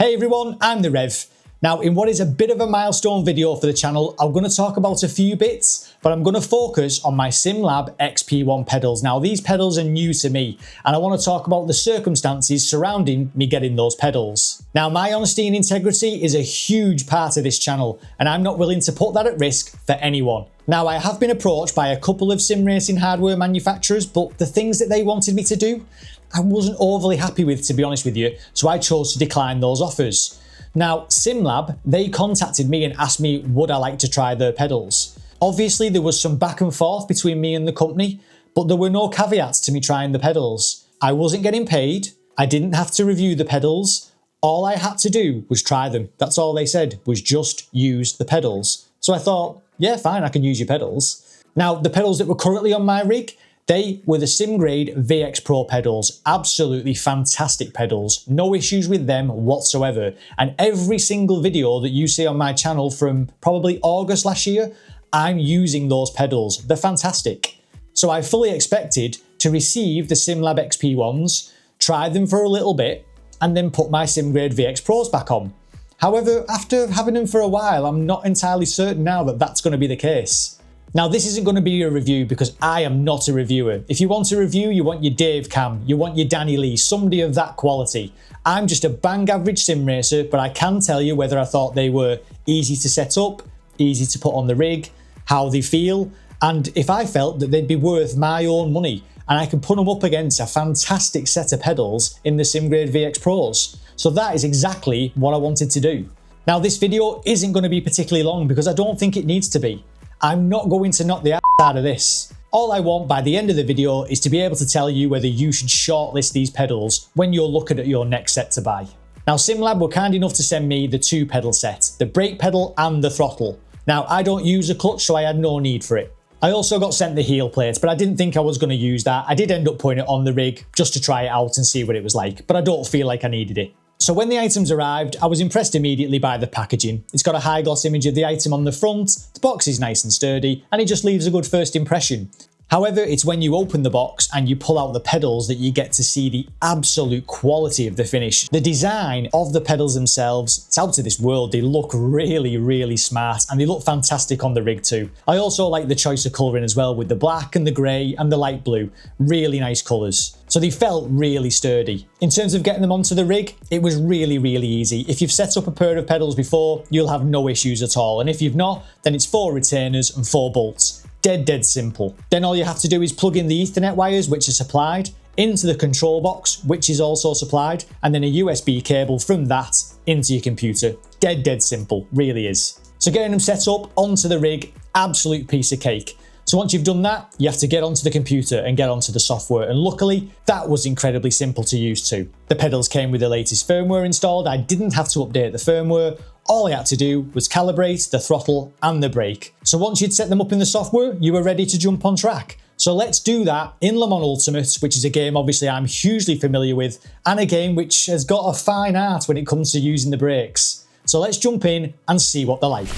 Hey everyone, I'm the Rev. Now, in what is a bit of a milestone video for the channel, I'm going to talk about a few bits, but I'm going to focus on my SimLab XP1 pedals. Now, these pedals are new to me, and I want to talk about the circumstances surrounding me getting those pedals. Now, my honesty and integrity is a huge part of this channel, and I'm not willing to put that at risk for anyone. Now, I have been approached by a couple of sim racing hardware manufacturers, but the things that they wanted me to do, I wasn't overly happy with, to be honest with you, so I chose to decline those offers. Now, SimLab, they contacted me and asked me would I like to try their pedals. Obviously, there was some back and forth between me and the company, but there were no caveats to me trying the pedals. I wasn't getting paid, I didn't have to review the pedals, all I had to do was try them. That's all they said, was just use the pedals. So I thought, yeah, fine, I can use your pedals. Now, the pedals that were currently on my rig, they were the SimGrade VX Pro pedals. Absolutely fantastic pedals. No issues with them whatsoever. And every single video that you see on my channel from probably August last year, I'm using those pedals. They're fantastic. So I fully expected to receive the SimLab XP1s, try them for a little bit, and then put my SimGrade VX Pros back on. However, after having them for a while, I'm not entirely certain now that that's going to be the case. Now, this isn't going to be a review because I am not a reviewer. If you want a review, you want your Dave Cam, you want your Danny Lee, somebody of that quality. I'm just a bang average sim racer, but I can tell you whether I thought they were easy to set up, easy to put on the rig, how they feel, and if I felt that they'd be worth my own money. And I can put them up against a fantastic set of pedals in the SimGrade VX Pros. So that is exactly what I wanted to do. Now, this video isn't going to be particularly long because I don't think it needs to be. I'm not going to knock the ass out of this. All I want by the end of the video is to be able to tell you whether you should shortlist these pedals when you're looking at your next set to buy. Now, SimLab were kind enough to send me the two pedal set, the brake pedal and the throttle. Now, I don't use a clutch, so I had no need for it. I also got sent the heel plates, but I didn't think I was going to use that. I did end up putting it on the rig just to try it out and see what it was like, but I don't feel like I needed it. So when the items arrived, I was impressed immediately by the packaging. It's got a high gloss image of the item on the front, the box is nice and sturdy, and it just leaves a good first impression. However, it's when you open the box and you pull out the pedals that you get to see the absolute quality of the finish. The design of the pedals themselves, it's out of this world. They look really, really smart and they look fantastic on the rig too. I also like the choice of colouring as well with the black and the grey and the light blue. Really nice colours. So they felt really sturdy. In terms of getting them onto the rig, it was really, really easy. If you've set up a pair of pedals before, you'll have no issues at all. And if you've not, then it's 4 retainers and 4 bolts. Dead simple. Then all you have to do is plug in the Ethernet wires, which are supplied, into the control box, which is also supplied, and then a USB cable from that into your computer. Dead simple, really is. So getting them set up onto the rig, absolute piece of cake. So once you've done that, you have to get onto the computer and get onto the software, and luckily that was incredibly simple to use too. The pedals came with the latest firmware installed. I didn't have to update the firmware. All I had to do was calibrate the throttle and the brake. So once you'd set them up in the software, you were ready to jump on track. So let's do that in Le Mans Ultimate, which is a game obviously I'm hugely familiar with, and a game which has got a fine art when it comes to using the brakes. So let's jump in and see what they're like.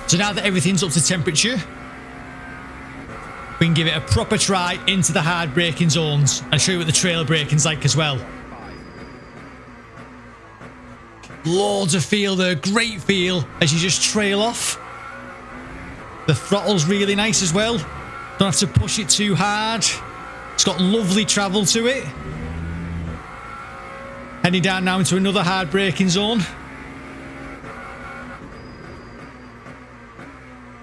So now that everything's up to temperature, we can give it a proper try into the hard braking zones and show you what the trail braking's like as well. Loads of feel there, great feel as you just trail off. The throttle's really nice as well. Don't have to push it too hard. It's got lovely travel to it. Heading down now into another hard braking zone.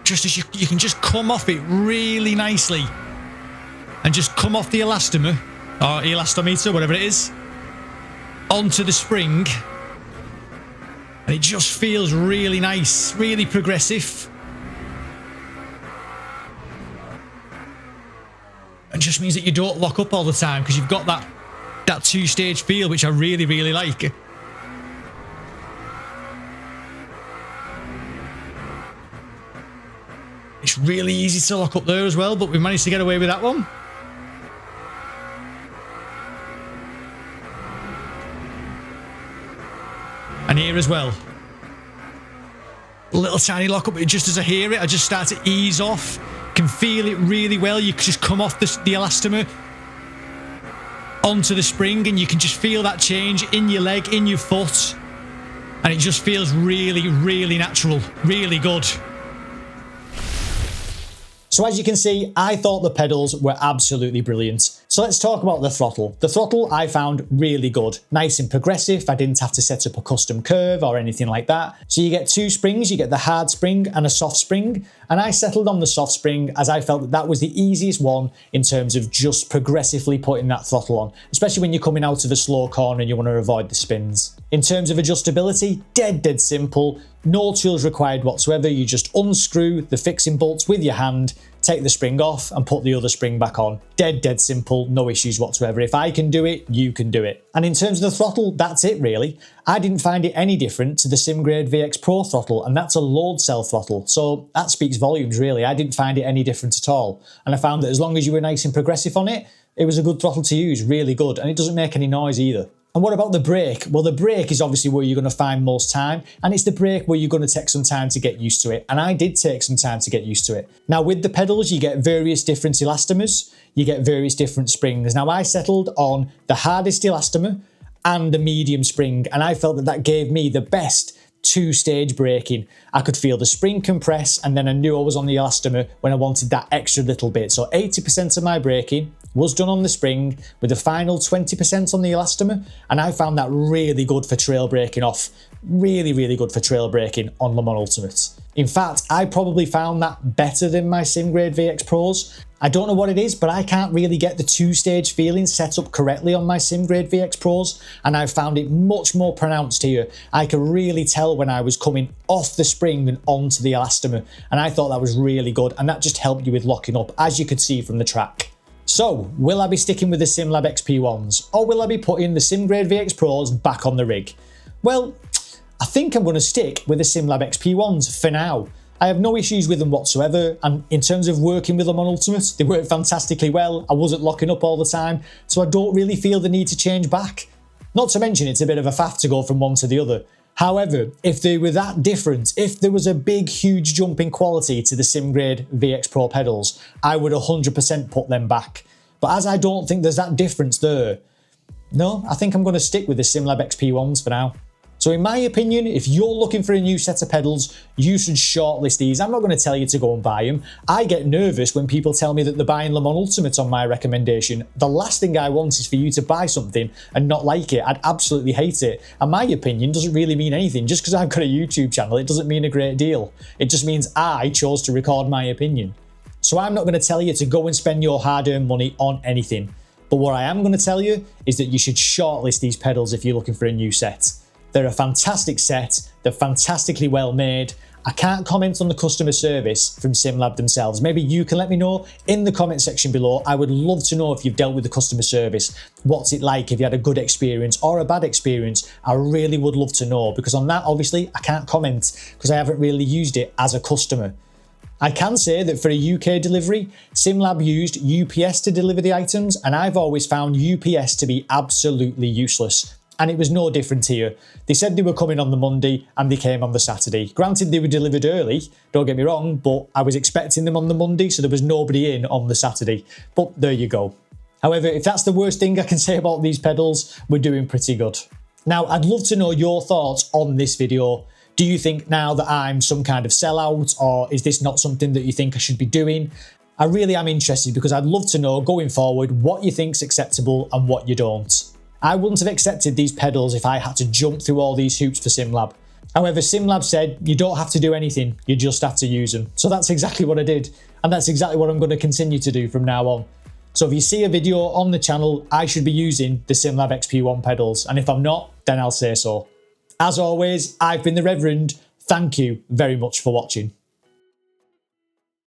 Just as you can just come off it really nicely and just come off the elastomer or elastometer, whatever it is, onto the spring. And it just feels really nice, really progressive. And just means that you don't lock up all the time because you've got that two-stage feel, which I really, really like. It's really easy to lock up there as well, but we managed to get away with that one. And here as well. A little tiny lock up, but just as I hear it, I just start to ease off. Can feel it really well. You can just come off the elastomer onto the spring and you can just feel that change in your leg, in your foot. and it just feels really, really natural, really good. So as you can see, I thought the pedals were absolutely brilliant. So let's talk about the throttle. The throttle I found really good, nice and progressive. I didn't have to set up a custom curve or anything like that. So you get two springs, you get the hard spring and a soft spring. And I settled on the soft spring as I felt that that was the easiest one in terms of just progressively putting that throttle on, especially when you're coming out of a slow corner and you want to avoid the spins. In terms of adjustability, dead simple. No tools required whatsoever. You just unscrew the fixing bolts with your hand, take the spring off and put the other spring back on. Dead simple, no issues whatsoever. If I can do it, you can do it. And in terms of the throttle, that's it really. I didn't find it any different to the SimGrade VX Pro throttle, and that's a load cell throttle. So that speaks volumes really. I didn't find it any different at all. And I found that as long as you were nice and progressive on it, it was a good throttle to use, really good. And it doesn't make any noise either. And what about the brake? Well, the brake is obviously where you're going to find most time, and it's the brake where you're going to take some time to get used to it. And I did take some time to get used to it. Now with the pedals, you get various different elastomers, you get various different springs. Now I settled on the hardest elastomer and the medium spring, and I felt that that gave me the best two-stage braking. I could feel the spring compress, and then I knew I was on the elastomer when I wanted that extra little bit. So 80% of my braking was done on the spring with the final 20% on the elastomer, and I found that really good for trail braking off. Really good for trail braking on Le Mans Ultimate. In fact, I probably found that better than my SimGrade VX Pros. I don't know what it is, but I can't really get the two-stage feeling set up correctly on my SimGrade VX Pros, and I found it much more pronounced here. I could really tell when I was coming off the spring and onto the elastomer, and I thought that was really good, and that just helped you with locking up, as you could see from the track. So, will I be sticking with the SimLab XP1s, or will I be putting the SimGrade VX Pros back on the rig? Well, I think I'm going to stick with the SimLab XP1s for now. I have no issues with them whatsoever, and in terms of working with them on Ultimate, they work fantastically well. I wasn't locking up all the time, so I don't really feel the need to change back. Not to mention it's a bit of a faff to go from one to the other. However, if they were that different, if there was a big, huge jump in quality to the SimGrade VX Pro pedals, I would 100% put them back. But as I don't think there's that difference there, no, I think I'm going to stick with the SimLab XP1s for now. So in my opinion, if you're looking for a new set of pedals, you should shortlist these. I'm not going to tell you to go and buy them. I get nervous when people tell me that they're buying Le Mans Ultimate on my recommendation. The last thing I want is for you to buy something and not like it. I'd absolutely hate it. And my opinion doesn't really mean anything. Just because I've got a YouTube channel, it doesn't mean a great deal. It just means I chose to record my opinion. So I'm not going to tell you to go and spend your hard-earned money on anything. But what I am going to tell you is that you should shortlist these pedals if you're looking for a new set. They're a fantastic set, they're fantastically well made. I can't comment on the customer service from SimLab themselves. Maybe you can let me know in the comment section below. I would love to know if you've dealt with the customer service. What's it like, if you had a good experience or a bad experience? I really would love to know, because on that obviously I can't comment because I haven't really used it as a customer. I can say that for a UK delivery, SimLab used UPS to deliver the items, and I've always found UPS to be absolutely useless. And it was no different here. They said they were coming on the Monday and they came on the Saturday. Granted, they were delivered early, don't get me wrong, but I was expecting them on the Monday, so there was nobody in on the Saturday. But there you go. However, if that's the worst thing I can say about these pedals, we're doing pretty good. Now, I'd love to know your thoughts on this video. Do you think now that I'm some kind of sellout, or is this not something that you think I should be doing? I really am interested, because I'd love to know going forward what you think's acceptable and what you don't. I wouldn't have accepted these pedals if I had to jump through all these hoops for SimLab. However, SimLab said you don't have to do anything, you just have to use them. So that's exactly what I did, and that's exactly what I'm going to continue to do from now on. So if you see a video on the channel, I should be using the SimLab XP1 pedals, and if I'm not, then I'll say so. As always, I've been the Reverend. Thank you very much for watching.